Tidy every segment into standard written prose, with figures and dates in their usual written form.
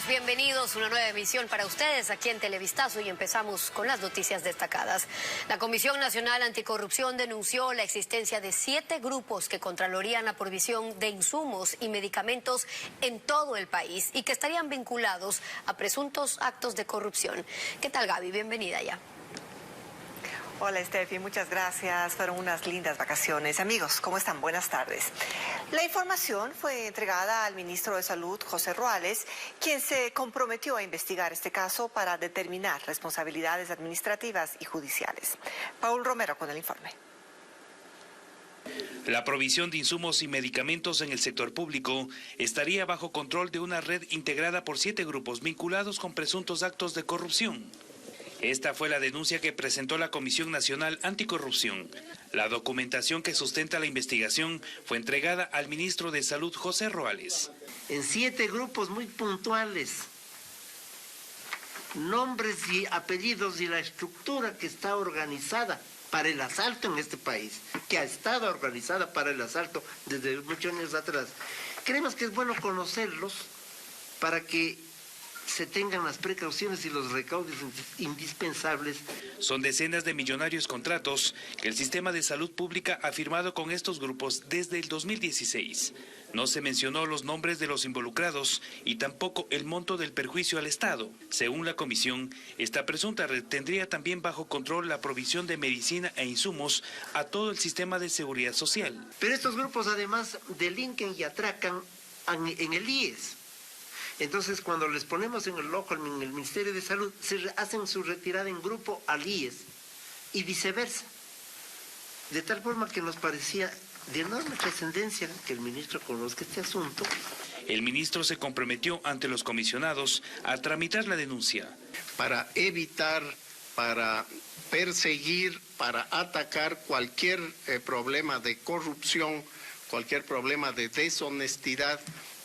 amigos, bienvenidos a una nueva emisión para ustedes aquí en Televistazo y empezamos con las noticias destacadas. La Comisión Nacional Anticorrupción denunció la existencia de 7 grupos que controlarían la provisión de insumos y medicamentos en todo el país y que estarían vinculados a presuntos actos de corrupción. ¿Qué tal, Gaby? Bienvenida ya. Hola, Steffi, muchas gracias. Fueron unas lindas vacaciones. Amigos, ¿cómo están? Buenas tardes. La información fue entregada al ministro de Salud, José Ruales, quien se comprometió a investigar este caso para determinar responsabilidades administrativas y judiciales. Paul Romero con el informe. La provisión de insumos y medicamentos en el sector público estaría bajo control de una red integrada por 7 grupos vinculados con presuntos actos de corrupción. Esta fue la denuncia que presentó la Comisión Nacional Anticorrupción. La documentación que sustenta la investigación fue entregada al ministro de Salud, José Ruales. En 7 grupos muy puntuales, nombres y apellidos y la estructura que está organizada para el asalto en este país, que ha estado organizada para el asalto desde muchos años atrás. Creemos que es bueno conocerlos para que se tengan las precauciones y los recaudos indispensables. Son decenas de millonarios contratos que el sistema de salud pública ha firmado con estos grupos desde el 2016. No se mencionó los nombres de los involucrados y tampoco el monto del perjuicio al Estado. Según la comisión, esta presunta red tendría también bajo control la provisión de medicina e insumos a todo el sistema de seguridad social. Pero estos grupos además delinquen y atracan en el IES. Entonces, cuando les ponemos en el ojo en el Ministerio de Salud, hacen su retirada en grupo al IES y viceversa. De tal forma que nos parecía de enorme trascendencia que el ministro conozca este asunto. El ministro se comprometió ante los comisionados a tramitar la denuncia. Para evitar, para perseguir, para atacar cualquier problema de corrupción, cualquier problema de deshonestidad.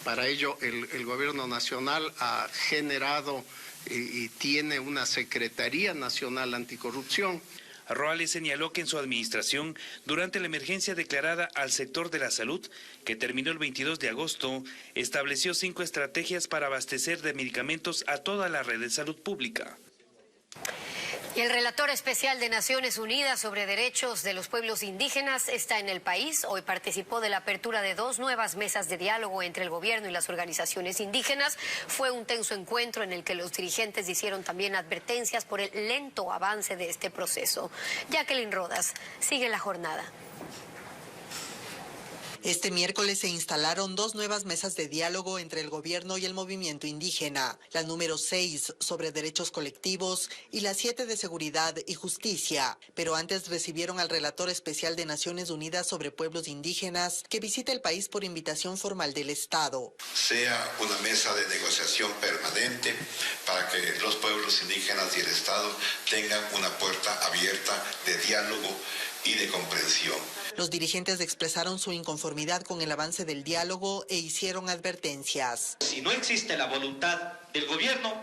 Para ello, el Gobierno Nacional ha generado y tiene una Secretaría Nacional Anticorrupción. Ruales señaló que en su administración, durante la emergencia declarada al sector de la salud, que terminó el 22 de agosto, estableció 5 estrategias para abastecer de medicamentos a toda la red de salud pública. Y el relator especial de Naciones Unidas sobre derechos de los pueblos indígenas está en el país. Hoy participó de la apertura de 2 nuevas mesas de diálogo entre el gobierno y las organizaciones indígenas. Fue un tenso encuentro en el que los dirigentes hicieron también advertencias por el lento avance de este proceso. Jacqueline Rodas sigue la jornada. Este miércoles se instalaron 2 nuevas mesas de diálogo entre el gobierno y el movimiento indígena, la número 6 sobre derechos colectivos y la 7 de seguridad y justicia. Pero antes recibieron al relator especial de Naciones Unidas sobre pueblos indígenas que visita el país por invitación formal del Estado. Sea una mesa de negociación permanente para que los pueblos indígenas y el Estado tengan una puerta abierta de diálogo y de comprensión. Los dirigentes expresaron su inconformidad con el avance del diálogo e hicieron advertencias. Si no existe la voluntad del gobierno,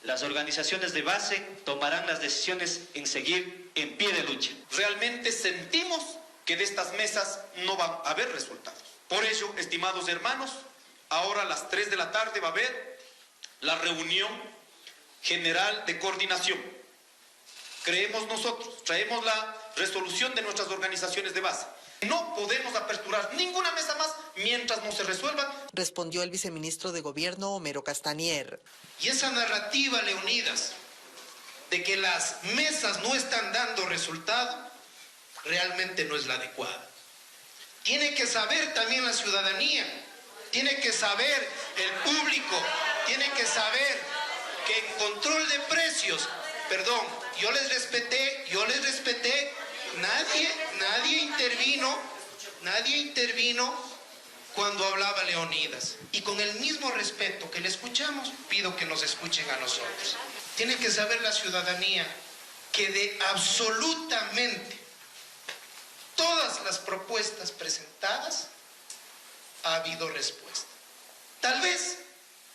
las organizaciones de base tomarán las decisiones en seguir en pie de lucha. Realmente sentimos que de estas mesas no va a haber resultados. Por ello, estimados hermanos, ahora a las 3 de la tarde va a haber la reunión general de coordinación. Creemos nosotros, traemos la resolución de nuestras organizaciones de base. No podemos aperturar ninguna mesa más mientras no se resuelvan. Respondió el viceministro de Gobierno, Homero Castanier. Y esa narrativa, Leonidas, de que las mesas no están dando resultado, realmente no es la adecuada. Tiene que saber también la ciudadanía, tiene que saber el público, tiene que saber que en control de precios, perdón, yo les respeté, nadie intervino cuando hablaba Leonidas. Y con el mismo respeto que le escuchamos, pido que nos escuchen a nosotros. Tiene que saber la ciudadanía que de absolutamente todas las propuestas presentadas ha habido respuesta. Tal vez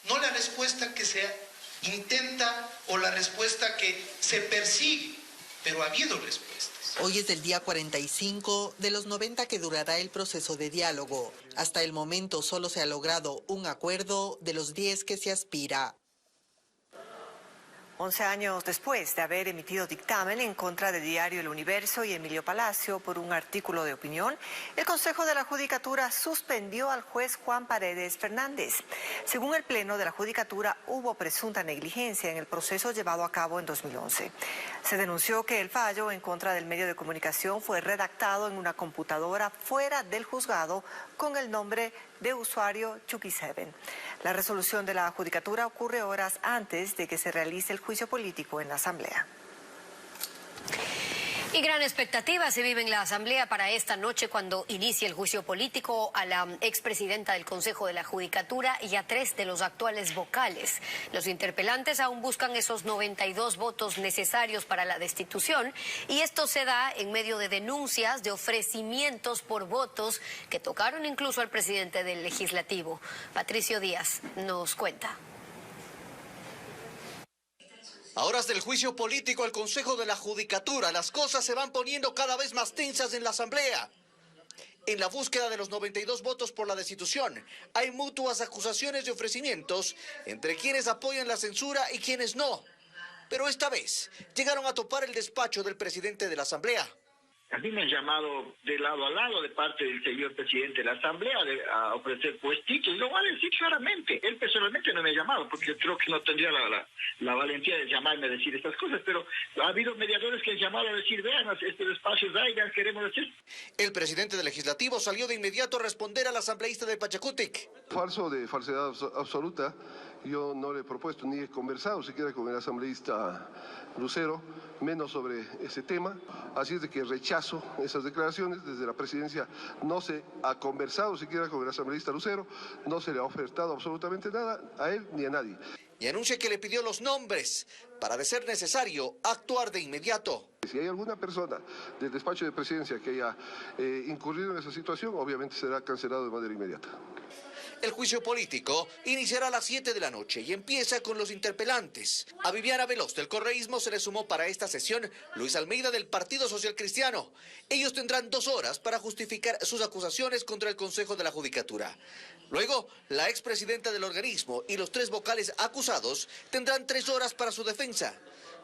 no la respuesta que se intenta o la respuesta que se persigue, pero ha habido respuestas. Hoy es el día 45 de los 90 que durará el proceso de diálogo. Hasta el momento solo se ha logrado un acuerdo de los 10 que se aspira. 11 años después de haber emitido dictamen en contra del diario El Universo y Emilio Palacio por un artículo de opinión, el Consejo de la Judicatura suspendió al juez Juan Paredes Fernández. Según el Pleno de la Judicatura, hubo presunta negligencia en el proceso llevado a cabo en 2011. Se denunció que el fallo en contra del medio de comunicación fue redactado en una computadora fuera del juzgado con el nombre de usuario Chucky7. La resolución de la Judicatura ocurre horas antes de que se realice el juicio político en la Asamblea. Y gran expectativa se vive en la Asamblea para esta noche cuando inicie el juicio político a la expresidenta del Consejo de la Judicatura y a 3 de los actuales vocales. Los interpelantes aún buscan esos 92 votos necesarios para la destitución y esto se da en medio de denuncias de ofrecimientos por votos que tocaron incluso al presidente del Legislativo. Patricio Díaz nos cuenta. A horas del juicio político al Consejo de la Judicatura, las cosas se van poniendo cada vez más tensas en la Asamblea. En la búsqueda de los 92 votos por la destitución, hay mutuas acusaciones de ofrecimientos entre quienes apoyan la censura y quienes no. Pero esta vez llegaron a topar el despacho del presidente de la Asamblea. A mí me han llamado de lado a lado de parte del señor presidente de la Asamblea a ofrecer puestitos. Lo voy a decir claramente. Él personalmente no me ha llamado porque yo creo que no tendría la valentía de llamarme a decir estas cosas. Pero ha habido mediadores que han llamado a decir, vean, este despacho da y ya queremos decir. El presidente del Legislativo salió de inmediato a responder al asambleísta de Pachacutic. Falso de falsedad absoluta. Yo no le he propuesto ni he conversado siquiera con el asambleísta Lucero, menos sobre ese tema. Así es de que rechazo esas declaraciones. Desde la presidencia no se ha conversado siquiera con el asambleísta Lucero, no se le ha ofertado absolutamente nada a él ni a nadie. Y anuncia que le pidió los nombres para, de ser necesario, actuar de inmediato. Si hay alguna persona del despacho de presidencia que haya incurrido en esa situación, obviamente será cancelado de manera inmediata. El juicio político iniciará a las 7 de la noche y empieza con los interpelantes. A Viviana Veloz del correísmo se le sumó para esta sesión Luis Almeida del Partido Social Cristiano. Ellos tendrán 2 horas para justificar sus acusaciones contra el Consejo de la Judicatura. Luego, la expresidenta del organismo y los 3 vocales acusados tendrán 3 horas para su defensa.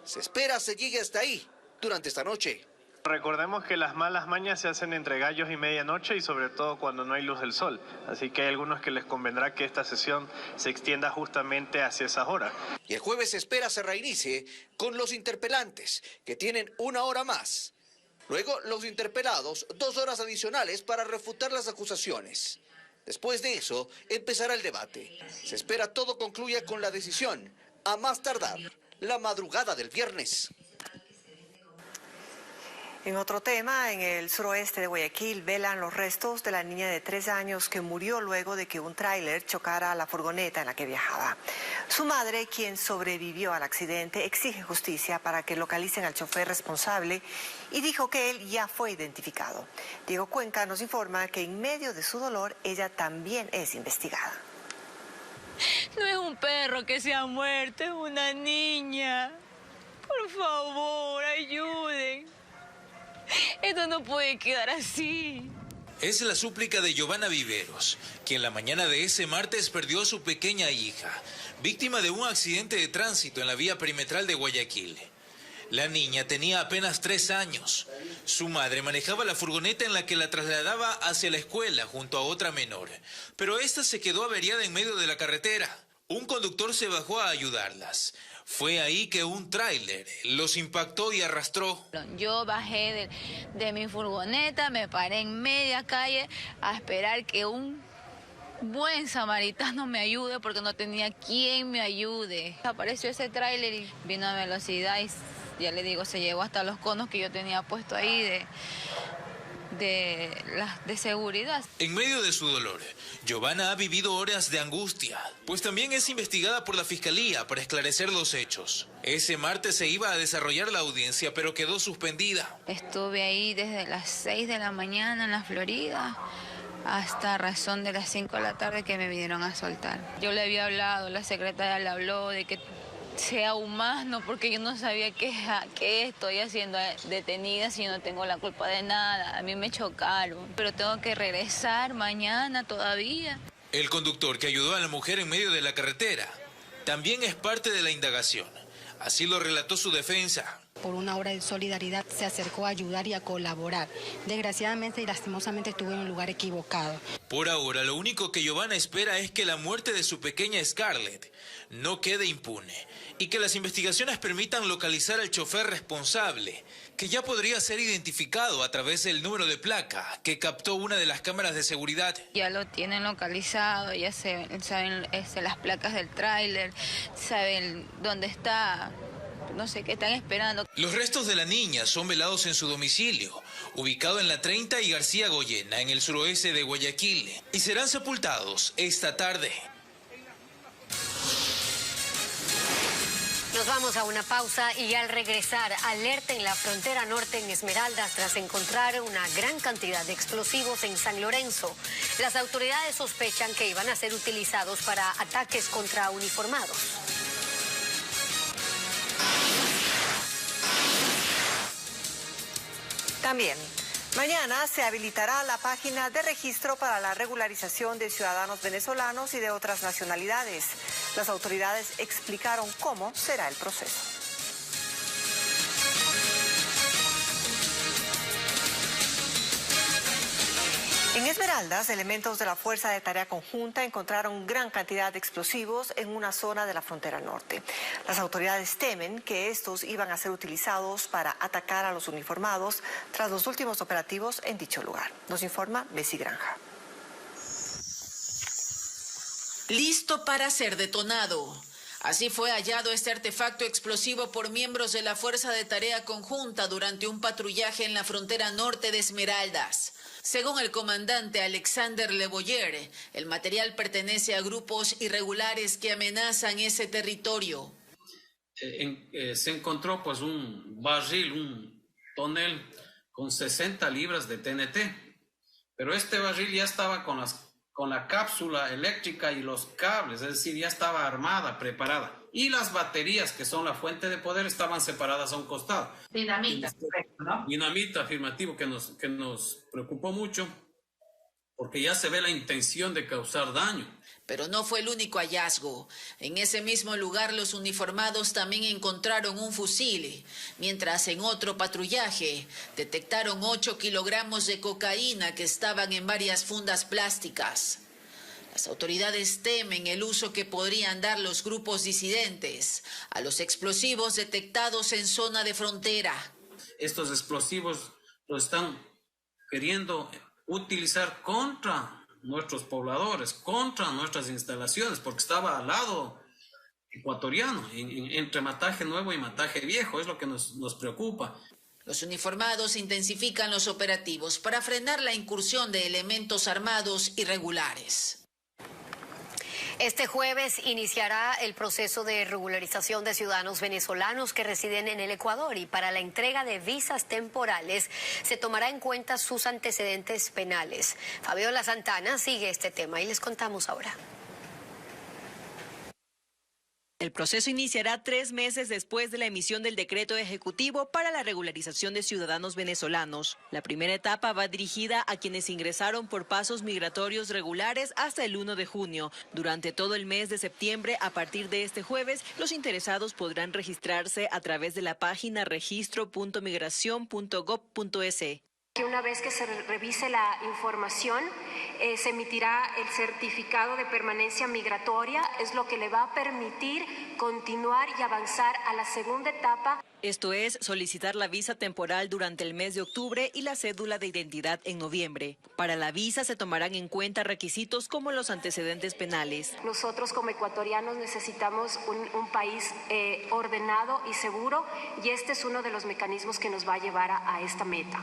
Se espera se llegue hasta ahí durante esta noche. Recordemos que las malas mañas se hacen entre gallos y medianoche y sobre todo cuando no hay luz del sol. Así que hay algunos que les convendrá que esta sesión se extienda justamente hacia esas horas. Y el jueves se espera se reinicie con los interpelantes, que tienen 1 hora más. Luego, los interpelados, 2 horas adicionales para refutar las acusaciones. Después de eso, empezará el debate. Se espera todo concluya con la decisión, a más tardar, la madrugada del viernes. En otro tema, en el suroeste de Guayaquil velan los restos de la niña de 3 años que murió luego de que un tráiler chocara a la furgoneta en la que viajaba. Su madre, quien sobrevivió al accidente, exige justicia para que localicen al chofer responsable y dijo que él ya fue identificado. Diego Cuenca nos informa que en medio de su dolor, ella también es investigada. No es un perro que se ha muerto, es una niña. Por favor, ayuden. Esto no puede quedar así. Es la súplica de Giovanna Viveros, quien la mañana de ese martes perdió a su pequeña hija, víctima de un accidente de tránsito en la vía perimetral de Guayaquil. La niña tenía apenas 3 años. Su madre manejaba la furgoneta en la que la trasladaba hacia la escuela junto a otra menor, pero esta se quedó averiada en medio de la carretera. Un conductor se bajó a ayudarlas. Fue ahí que un tráiler los impactó y arrastró. Yo bajé de mi furgoneta, me paré en media calle a esperar que un buen samaritano me ayude porque no tenía quien me ayude. Apareció ese tráiler y vino a velocidad y ya le digo, se llevó hasta los conos que yo tenía puesto ahí de seguridad. En medio de su dolor, Giovanna ha vivido horas de angustia, pues también es investigada por la Fiscalía para esclarecer los hechos. Ese martes se iba a desarrollar la audiencia, pero quedó suspendida. Estuve ahí desde las 6 de la mañana en la Florida hasta razón de las 5 de la tarde que me vinieron a soltar. Yo le había hablado, la secretaria le habló de que sea humano, porque yo no sabía qué estoy haciendo detenida si yo no tengo la culpa de nada. A mí me chocaron, pero tengo que regresar mañana todavía. El conductor que ayudó a la mujer en medio de la carretera también es parte de la indagación. Así lo relató su defensa. Por una obra de solidaridad se acercó a ayudar y a colaborar. Desgraciadamente y lastimosamente estuvo en un lugar equivocado. Por ahora, lo único que Giovanna espera es que la muerte de su pequeña Scarlett no quede impune y que las investigaciones permitan localizar al chofer responsable, que ya podría ser identificado a través del número de placa que captó una de las cámaras de seguridad. Ya lo tienen localizado, ya saben las placas del tráiler, saben dónde está. No sé qué están esperando. Los restos de la niña son velados en su domicilio, ubicado en la 30 y García Goyena, en el suroeste de Guayaquil, y serán sepultados esta tarde. Nos vamos a una pausa y al regresar, alerta en la frontera norte en Esmeraldas tras encontrar una gran cantidad de explosivos en San Lorenzo. Las autoridades sospechan que iban a ser utilizados para ataques contra uniformados. También, mañana se habilitará la página de registro para la regularización de ciudadanos venezolanos y de otras nacionalidades. Las autoridades explicaron cómo será el proceso. En Esmeraldas, elementos de la Fuerza de Tarea Conjunta encontraron gran cantidad de explosivos en una zona de la frontera norte. Las autoridades temen que estos iban a ser utilizados para atacar a los uniformados tras los últimos operativos en dicho lugar. Nos informa Bessie Granja. Listo para ser detonado. Así fue hallado este artefacto explosivo por miembros de la Fuerza de Tarea Conjunta durante un patrullaje en la frontera norte de Esmeraldas. Según el comandante Alexander Leboyer, el material pertenece a grupos irregulares que amenazan ese territorio. Se encontró pues un barril, un tonel con 60 libras de TNT, pero este barril ya estaba con la cápsula eléctrica y los cables, es decir, ya estaba armada, preparada. Y las baterías, que son la fuente de poder, estaban separadas a un costado. Dinamita, ¿no? Dinamita, afirmativo, que nos preocupó mucho, porque ya se ve la intención de causar daño. Pero no fue el único hallazgo. En ese mismo lugar los uniformados también encontraron un fusil, mientras en otro patrullaje detectaron 8 kilogramos de cocaína que estaban en varias fundas plásticas. Las autoridades temen el uso que podrían dar los grupos disidentes a los explosivos detectados en zona de frontera. Estos explosivos los están queriendo utilizar contra nuestros pobladores, contra nuestras instalaciones, porque estaba al lado ecuatoriano, entre Mataje Nuevo y Mataje Viejo, es lo que nos preocupa. Los uniformados intensifican los operativos para frenar la incursión de elementos armados irregulares. Este jueves iniciará el proceso de regularización de ciudadanos venezolanos que residen en el Ecuador y para la entrega de visas temporales se tomará en cuenta sus antecedentes penales. Fabiola Santana sigue este tema y les contamos ahora. El proceso iniciará 3 meses después de la emisión del decreto ejecutivo para la regularización de ciudadanos venezolanos. La primera etapa va dirigida a quienes ingresaron por pasos migratorios regulares hasta el 1 de junio. Durante todo el mes de septiembre, a partir de este jueves, los interesados podrán registrarse a través de la página registro.migracion.gov.es. Que una vez que se revise la información, se emitirá el certificado de permanencia migratoria, es lo que le va a permitir continuar y avanzar a la segunda etapa. Esto es solicitar la visa temporal durante el mes de octubre y la cédula de identidad en noviembre. Para la visa se tomarán en cuenta requisitos como los antecedentes penales. Nosotros como ecuatorianos necesitamos un país ordenado y seguro y este es uno de los mecanismos que nos va a llevar a esta meta.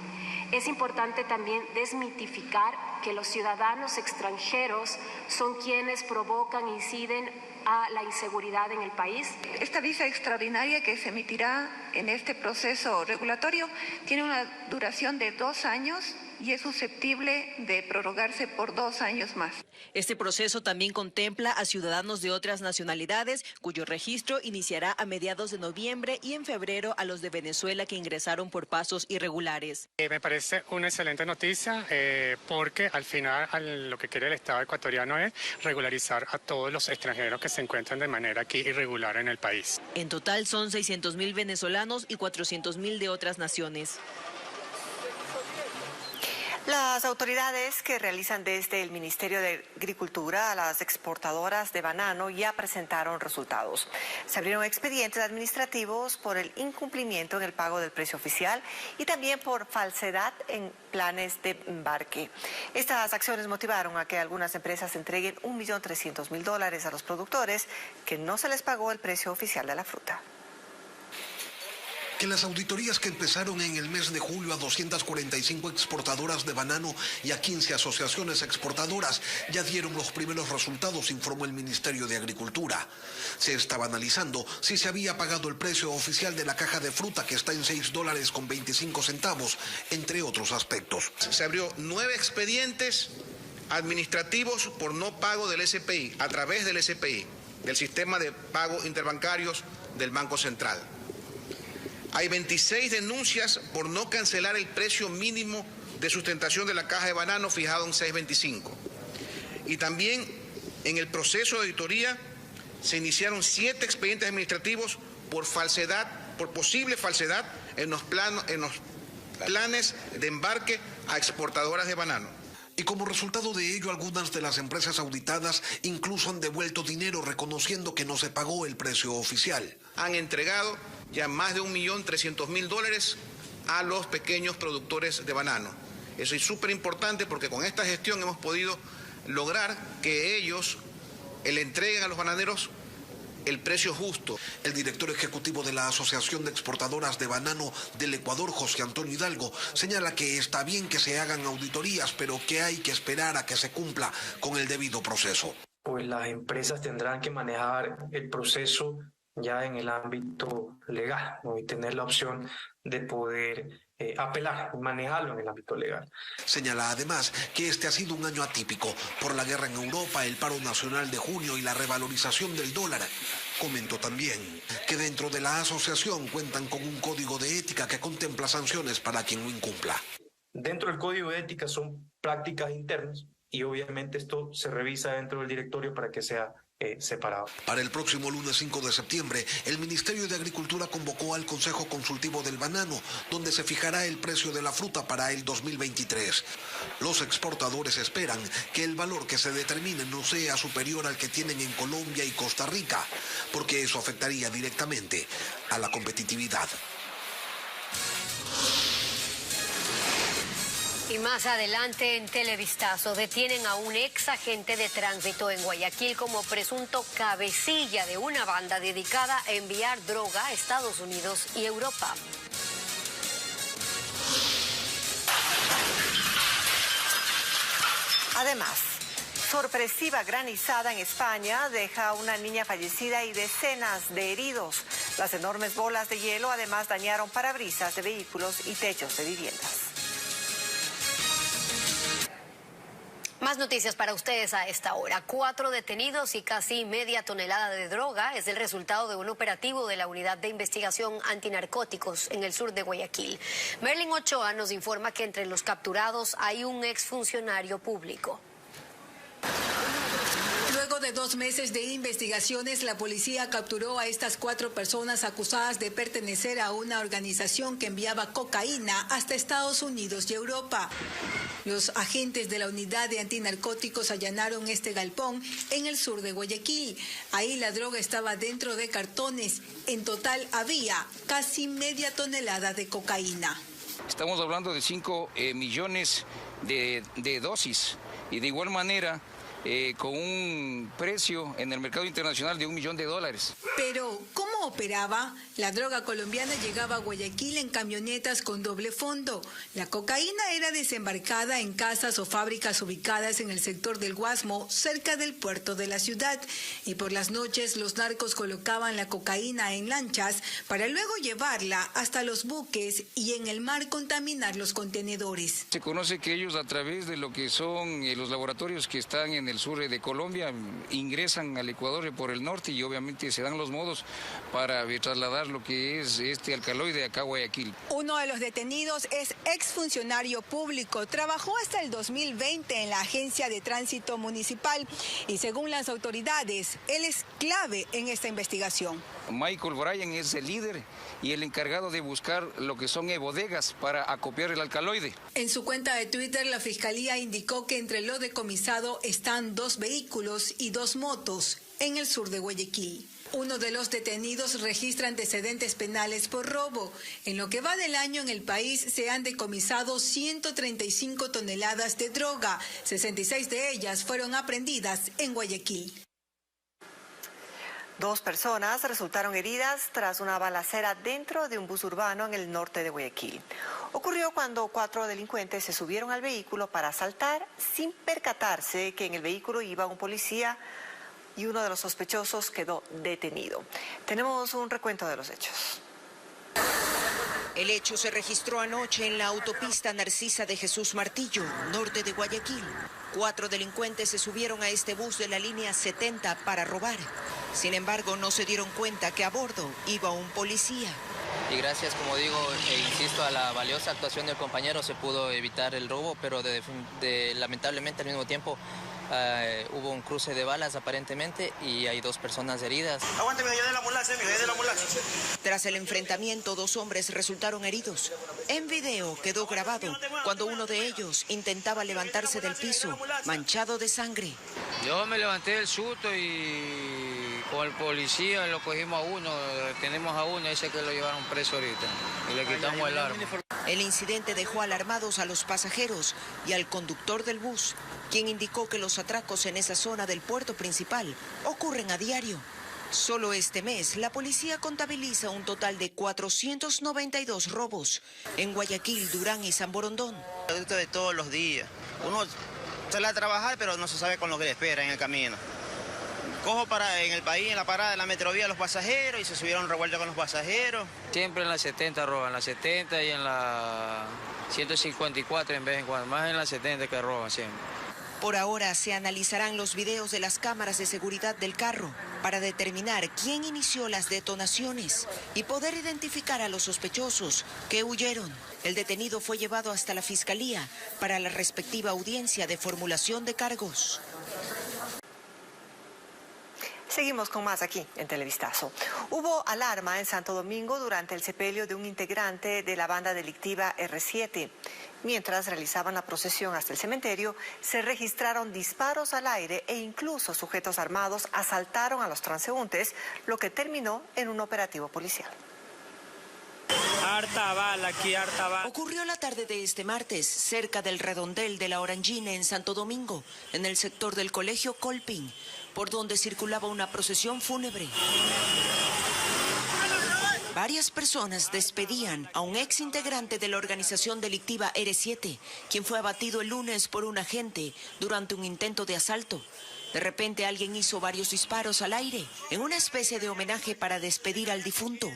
Es importante también desmitificar que los ciudadanos extranjeros son quienes provocan, inciden a la inseguridad en el país. Esta visa extraordinaria que se emitirá en este proceso regulatorio tiene una duración de 2 años y es susceptible de prorrogarse por 2 años más. Este proceso también contempla a ciudadanos de otras nacionalidades, cuyo registro iniciará a mediados de noviembre, y en febrero a los de Venezuela que ingresaron por pasos irregulares. Me parece una excelente noticia porque al final lo que quiere el Estado ecuatoriano es regularizar a todos los extranjeros que se encuentran de manera aquí irregular en el país. En total son 600.000 venezolanos y 400.000 de otras naciones. Las autoridades que realizan desde el Ministerio de Agricultura a las exportadoras de banano ya presentaron resultados. Se abrieron expedientes administrativos por el incumplimiento en el pago del precio oficial y también por falsedad en planes de embarque. Estas acciones motivaron a que algunas empresas entreguen $1.300.000 a los productores que no se les pagó el precio oficial de la fruta. Que las auditorías que empezaron en el mes de julio a 245 exportadoras de banano y a 15 asociaciones exportadoras ya dieron los primeros resultados, informó el Ministerio de Agricultura. Se estaba analizando si se había pagado el precio oficial de la caja de fruta, que está en $6.25, entre otros aspectos. Se abrió 9 expedientes administrativos por no pago del SPI, a través del SPI, del Sistema de Pagos Interbancarios del Banco Central. Hay 26 denuncias por no cancelar el precio mínimo de sustentación de la caja de banano fijado en 6.25. Y también en el proceso de auditoría se iniciaron 7 expedientes administrativos por falsedad, por posible falsedad en los planes de embarque a exportadoras de banano. Y como resultado de ello, algunas de las empresas auditadas incluso han devuelto dinero reconociendo que no se pagó el precio oficial. Han entregado ya más de $1.300.000 a los pequeños productores de banano. Eso es súper importante porque con esta gestión hemos podido lograr que ellos le entreguen a los bananeros el precio justo. El director ejecutivo de la Asociación de Exportadoras de Banano del Ecuador, José Antonio Hidalgo, señala que está bien que se hagan auditorías, pero que hay que esperar a que se cumpla con el debido proceso. Pues las empresas tendrán que manejar el proceso ya en el ámbito legal, ¿no? Y tener la opción de poder apelar, manejarlo en el ámbito legal. Señala además que este ha sido un año atípico por la guerra en Europa, el paro nacional de junio y la revalorización del dólar. Comentó también que dentro de la asociación cuentan con un código de ética que contempla sanciones para quien lo incumpla. Dentro del código de ética son prácticas internas y obviamente esto se revisa dentro del directorio para que sea separado. Para el próximo lunes 5 de septiembre, el Ministerio de Agricultura convocó al Consejo Consultivo del Banano, donde se fijará el precio de la fruta para el 2023. Los exportadores esperan que el valor que se determine no sea superior al que tienen en Colombia y Costa Rica, porque eso afectaría directamente a la competitividad. Y más adelante en Televistazo detienen a un ex agente de tránsito en Guayaquil como presunto cabecilla de una banda dedicada a enviar droga a Estados Unidos y Europa. Además, sorpresiva granizada en España deja a una niña fallecida y decenas de heridos. Las enormes bolas de hielo además dañaron parabrisas de vehículos y techos de viviendas. Más noticias para ustedes a esta hora. 4 detenidos y casi media tonelada de droga es el resultado de un operativo de la Unidad de Investigación Antinarcóticos en el sur de Guayaquil. Merlin Ochoa nos informa que entre los capturados hay un exfuncionario público. Luego de 2 meses de investigaciones, la policía capturó a estas 4 personas acusadas de pertenecer a una organización que enviaba cocaína hasta Estados Unidos y Europa. Los agentes de la Unidad de Antinarcóticos allanaron este galpón en el sur de Guayaquil. Ahí la droga estaba dentro de cartones. En total había casi media tonelada de cocaína. Estamos hablando de 5 millones de dosis y de igual manera con un precio en el mercado internacional de $1 millón. Pero, ¿cómo ¿Cómo operaba? La droga colombiana llegaba a Guayaquil en camionetas con doble fondo. La cocaína era desembarcada en casas o fábricas ubicadas en el sector del Guasmo, cerca del puerto de la ciudad. Y por las noches los narcos colocaban la cocaína en lanchas para luego llevarla hasta los buques y en el mar contaminar los contenedores. Se conoce que ellos, a través de lo que son los laboratorios que están en el sur de Colombia, ingresan al Ecuador por el norte y obviamente se dan los modos para trasladar lo que es este alcaloide acá a Guayaquil. Uno de los detenidos es exfuncionario público. Trabajó hasta el 2020 en la Agencia de Tránsito Municipal y según las autoridades, él es clave en esta investigación. Michael Bryan es el líder y el encargado de buscar lo que son bodegas para acopiar el alcaloide. En su cuenta de Twitter, la Fiscalía indicó que entre lo decomisado están 2 vehículos y 2 motos en el sur de Guayaquil. Uno de los detenidos registra antecedentes penales por robo. En lo que va del año en el país se han decomisado 135 toneladas de droga. 66 de ellas fueron aprehendidas en Guayaquil. 2 personas resultaron heridas tras una balacera dentro de un bus urbano en el norte de Guayaquil. Ocurrió cuando 4 delincuentes se subieron al vehículo para asaltar sin percatarse que en el vehículo iba un policía y uno de los sospechosos quedó detenido. Tenemos un recuento de los hechos. El hecho se registró anoche en la autopista Narcisa de Jesús Martillo, norte de Guayaquil. 4 delincuentes se subieron a este bus de la línea 70 para robar. Sin embargo, no se dieron cuenta que a bordo iba un policía. Y gracias, como digo, insisto, a la valiosa actuación del compañero se pudo evitar el robo, pero lamentablemente al mismo tiempo hubo un cruce de balas aparentemente y hay 2 personas heridas. Aguántame, yo de la ambulancia, de la ambulancia. Tras el enfrentamiento, 2 hombres resultaron heridos. En video quedó grabado cuando uno de ellos intentaba levantarse del piso, manchado de sangre. Yo me levanté del susto y con el policía lo cogimos a uno, tenemos a uno, ese que lo llevaron preso ahorita y le quitamos el arma. El incidente dejó alarmados a los pasajeros y al conductor del bus, quien indicó que los atracos en esa zona del puerto principal ocurren a diario. Solo este mes, la policía contabiliza un total de 492 robos en Guayaquil, Durán y San Borondón. Producto de todos los días. Uno sale a trabajar, pero no se sabe con lo que le espera en el camino. Cojo en el país, en la parada de la metrovía, los pasajeros y se subieron revueltos con los pasajeros. Siempre en la 70 roban, en la 70 y en la 154 en vez en cuando, más en la 70 que roban siempre. Por ahora se analizarán los videos de las cámaras de seguridad del carro para determinar quién inició las detonaciones y poder identificar a los sospechosos que huyeron. El detenido fue llevado hasta la Fiscalía para la respectiva audiencia de formulación de cargos. Seguimos con más aquí en Televistazo. Hubo alarma en Santo Domingo durante el sepelio de un integrante de la banda delictiva R7. Mientras realizaban la procesión hasta el cementerio, se registraron disparos al aire e incluso sujetos armados asaltaron a los transeúntes, lo que terminó en un operativo policial. Harta bala aquí, harta bala. Ocurrió la tarde de este martes, cerca del redondel de la Orangina en Santo Domingo, en el sector del colegio Colpín, por donde circulaba una procesión fúnebre. Varias personas despedían a un ex integrante de la organización delictiva R7, quien fue abatido el lunes por un agente durante un intento de asalto. De repente alguien hizo varios disparos al aire, en una especie de homenaje para despedir al difunto.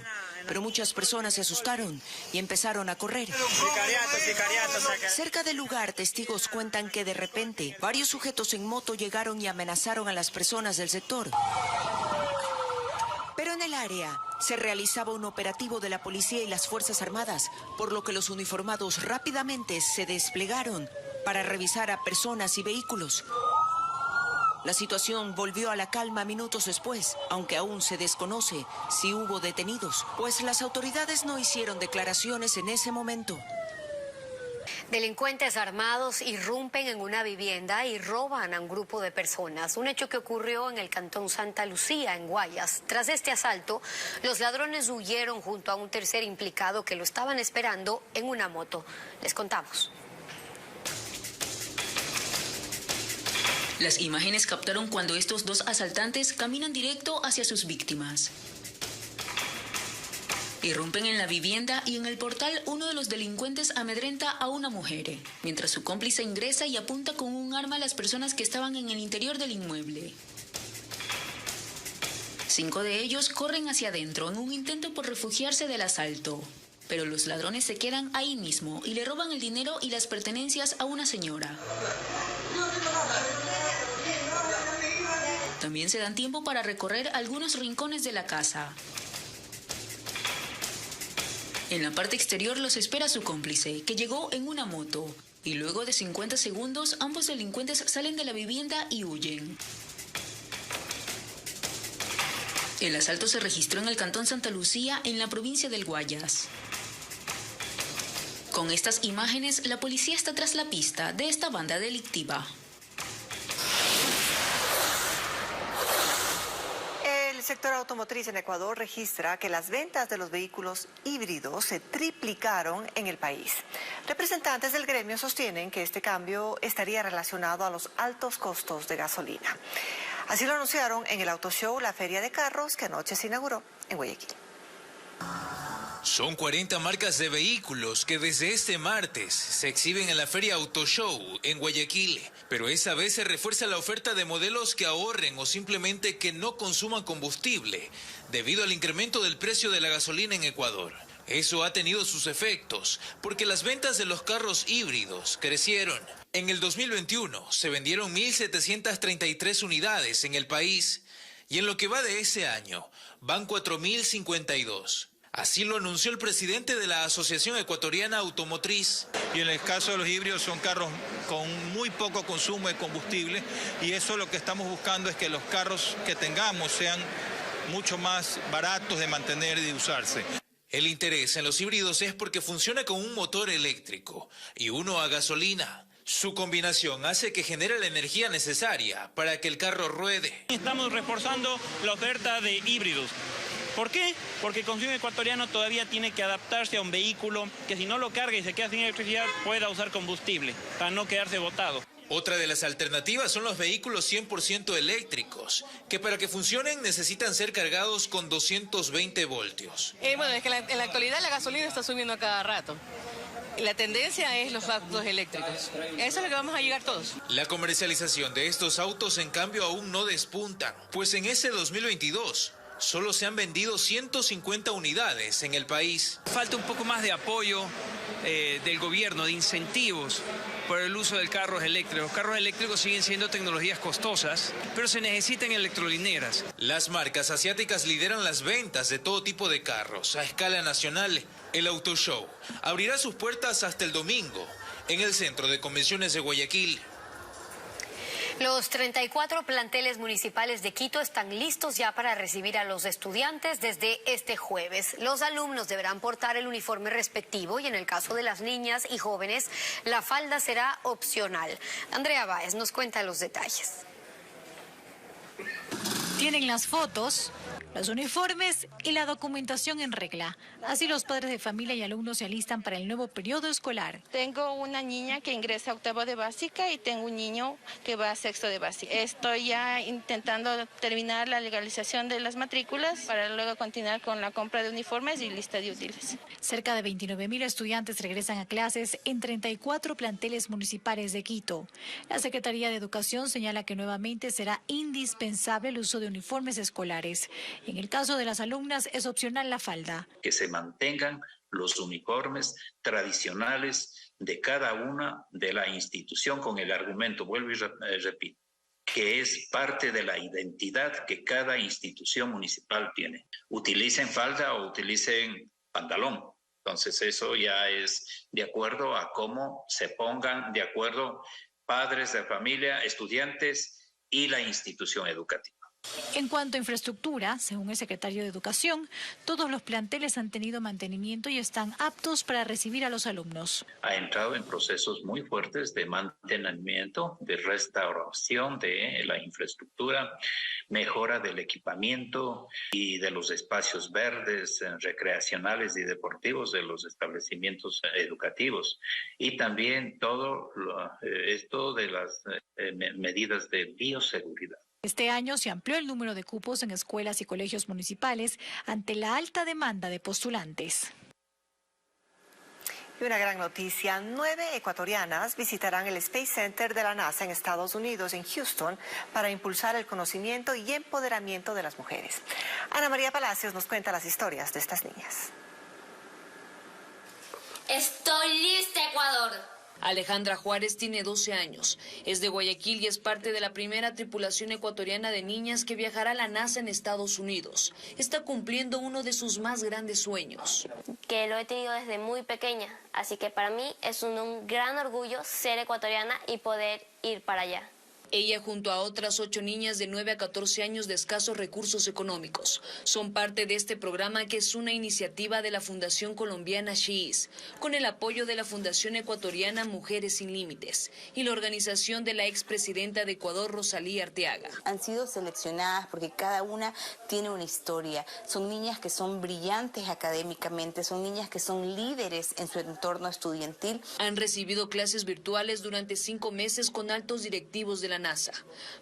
Pero muchas personas se asustaron y empezaron a correr. Cerca del lugar, testigos cuentan que de repente varios sujetos en moto llegaron y amenazaron a las personas del sector. Pero en el área se realizaba un operativo de la policía y las Fuerzas Armadas, por lo que los uniformados rápidamente se desplegaron para revisar a personas y vehículos. La situación volvió a la calma minutos después, aunque aún se desconoce si hubo detenidos, pues las autoridades no hicieron declaraciones en ese momento. Delincuentes armados irrumpen en una vivienda y roban a un grupo de personas. Un hecho que ocurrió en el cantón Santa Lucía, en Guayas. Tras este asalto, los ladrones huyeron junto a un tercer implicado que lo estaban esperando en una moto. Les contamos. Las imágenes captaron cuando estos 2 asaltantes caminan directo hacia sus víctimas. Irrumpen en la vivienda y en el portal uno de los delincuentes amedrenta a una mujer, mientras su cómplice ingresa y apunta con un arma a las personas que estaban en el interior del inmueble. 5 de ellos corren hacia adentro en un intento por refugiarse del asalto, pero los ladrones se quedan ahí mismo y le roban el dinero y las pertenencias a una señora. También se dan tiempo para recorrer algunos rincones de la casa. En la parte exterior los espera su cómplice, que llegó en una moto, y luego de 50 segundos ambos delincuentes salen de la vivienda y huyen. El asalto se registró en el cantón Santa Lucía, en la provincia del Guayas. Con estas imágenes, la policía está tras la pista de esta banda delictiva. El sector automotriz en Ecuador registra que las ventas de los vehículos híbridos se triplicaron en el país. Representantes del gremio sostienen que este cambio estaría relacionado a los altos costos de gasolina. Así lo anunciaron en el Auto Show, la feria de carros que anoche se inauguró en Guayaquil. Son 40 marcas de vehículos que desde este martes se exhiben en la Feria Auto Show en Guayaquil, pero esta vez se refuerza la oferta de modelos que ahorren o simplemente que no consuman combustible debido al incremento del precio de la gasolina en Ecuador. Eso ha tenido sus efectos porque las ventas de los carros híbridos crecieron. En el 2021 se vendieron 1.733 unidades en el país y en lo que va de ese año van 4.052. Así lo anunció el presidente de la Asociación Ecuatoriana Automotriz. Y en el caso de los híbridos son carros con muy poco consumo de combustible y eso lo que estamos buscando es que los carros que tengamos sean mucho más baratos de mantener y de usarse. El interés en los híbridos es porque funciona con un motor eléctrico y uno a gasolina. Su combinación hace que genere la energía necesaria para que el carro ruede. Estamos reforzando la oferta de híbridos. ¿Por qué? Porque el consumidor ecuatoriano todavía tiene que adaptarse a un vehículo que si no lo carga y se queda sin electricidad pueda usar combustible para no quedarse botado. Otra de las alternativas son los vehículos 100% eléctricos, que para que funcionen necesitan ser cargados con 220 voltios. Bueno, es que en la actualidad la gasolina está subiendo a cada rato. La tendencia es los autos eléctricos. Eso es lo que vamos a llegar todos. La comercialización de estos autos, en cambio, aún no despuntan, pues en ese 2022 solo se han vendido 150 unidades en el país. Falta un poco más de apoyo del gobierno, de incentivos por el uso de carros eléctricos. Los carros eléctricos siguen siendo tecnologías costosas, pero se necesitan electrolineras. Las marcas asiáticas lideran las ventas de todo tipo de carros. A escala nacional, el Auto Show abrirá sus puertas hasta el domingo en el Centro de Convenciones de Guayaquil. Los 34 planteles municipales de Quito están listos ya para recibir a los estudiantes desde este jueves. Los alumnos deberán portar el uniforme respectivo y en el caso de las niñas y jóvenes, la falda será opcional. Andrea Báez nos cuenta los detalles. Tienen las fotos, los uniformes y la documentación en regla. Así los padres de familia y alumnos se alistan para el nuevo periodo escolar. Tengo una niña que ingresa a octavo de básica y tengo un niño que va a sexto de básica. Estoy ya intentando terminar la legalización de las matrículas para luego continuar con la compra de uniformes y lista de útiles. Cerca de 29.000 estudiantes regresan a clases en 34 planteles municipales de Quito. La Secretaría de Educación señala que nuevamente será indispensable el uso de uniformes escolares. En el caso de las alumnas es opcional la falda. Que se mantengan los uniformes tradicionales de cada una de la institución con el argumento, vuelvo y repito, que es parte de la identidad que cada institución municipal tiene. Utilicen falda o utilicen pantalón. Entonces eso ya es de acuerdo a cómo se pongan de acuerdo padres de familia, estudiantes y la institución educativa. En cuanto a infraestructura, según el secretario de Educación, todos los planteles han tenido mantenimiento y están aptos para recibir a los alumnos. Ha entrado en procesos muy fuertes de mantenimiento, de restauración de la infraestructura, mejora del equipamiento y de los espacios verdes, recreacionales y deportivos de los establecimientos educativos. Y también todo esto de las medidas de bioseguridad. Este año se amplió el número de cupos en escuelas y colegios municipales ante la alta demanda de postulantes. Y una gran noticia, 9 ecuatorianas visitarán el Space Center de la NASA en Estados Unidos, en Houston, para impulsar el conocimiento y empoderamiento de las mujeres. Ana María Palacios nos cuenta las historias de estas niñas. Estoy lista, Ecuador. Alejandra Juárez tiene 12 años, es de Guayaquil y es parte de la primera tripulación ecuatoriana de niñas que viajará a la NASA en Estados Unidos. Está cumpliendo uno de sus más grandes sueños. Que lo he tenido desde muy pequeña, así que para mí es un gran orgullo ser ecuatoriana y poder ir para allá. Ella junto a otras 8 niñas de 9 a 14 años de escasos recursos económicos son parte de este programa que es una iniciativa de la Fundación Colombiana She's, con el apoyo de la Fundación Ecuatoriana Mujeres Sin Límites y la organización de la expresidenta de Ecuador, Rosalía Arteaga. Han sido seleccionadas porque cada una tiene una historia. Son niñas que son brillantes académicamente, son niñas que son líderes en su entorno estudiantil. Han recibido clases virtuales durante 5 meses con altos directivos de la NASA.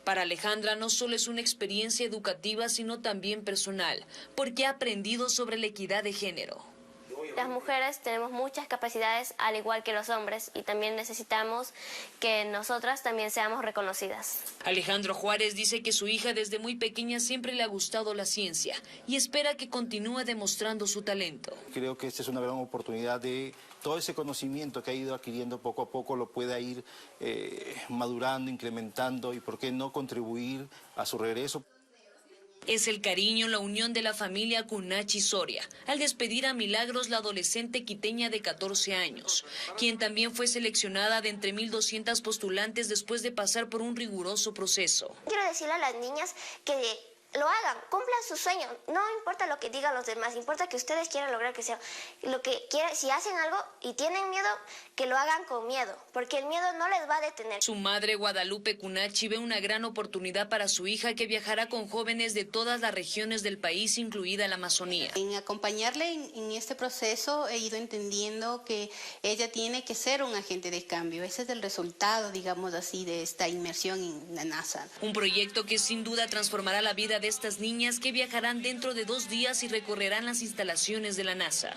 Para Alejandra no solo es una experiencia educativa, sino también personal, porque ha aprendido sobre la equidad de género. Las mujeres tenemos muchas capacidades al igual que los hombres y también necesitamos que nosotras también seamos reconocidas. Alejandro Juárez dice que su hija desde muy pequeña siempre le ha gustado la ciencia y espera que continúe demostrando su talento. Creo que esta es una gran oportunidad de todo ese conocimiento que ha ido adquiriendo poco a poco lo pueda ir madurando, incrementando y por qué no contribuir a su regreso. Es el cariño, la unión de la familia Cunachi Soria, al despedir a Milagros, la adolescente quiteña de 14 años, quien también fue seleccionada de entre 1.200 postulantes después de pasar por un riguroso proceso. Quiero decirle a las niñas que lo hagan, cumplan sus sueños, no importa lo que digan los demás, importa que ustedes quieran lograr que sea lo que quieran. Si hacen algo y tienen miedo, que lo hagan con miedo, porque el miedo no les va a detener. Su madre, Guadalupe Cunachi, ve una gran oportunidad para su hija que viajará con jóvenes de todas las regiones del país, incluida la Amazonía. En acompañarle en este proceso he ido entendiendo que ella tiene que ser un agente de cambio. Ese es el resultado, digamos así, de esta inmersión en la NASA. Un proyecto que sin duda transformará la vida de estas niñas que viajarán dentro de 2 días y recorrerán las instalaciones de la NASA.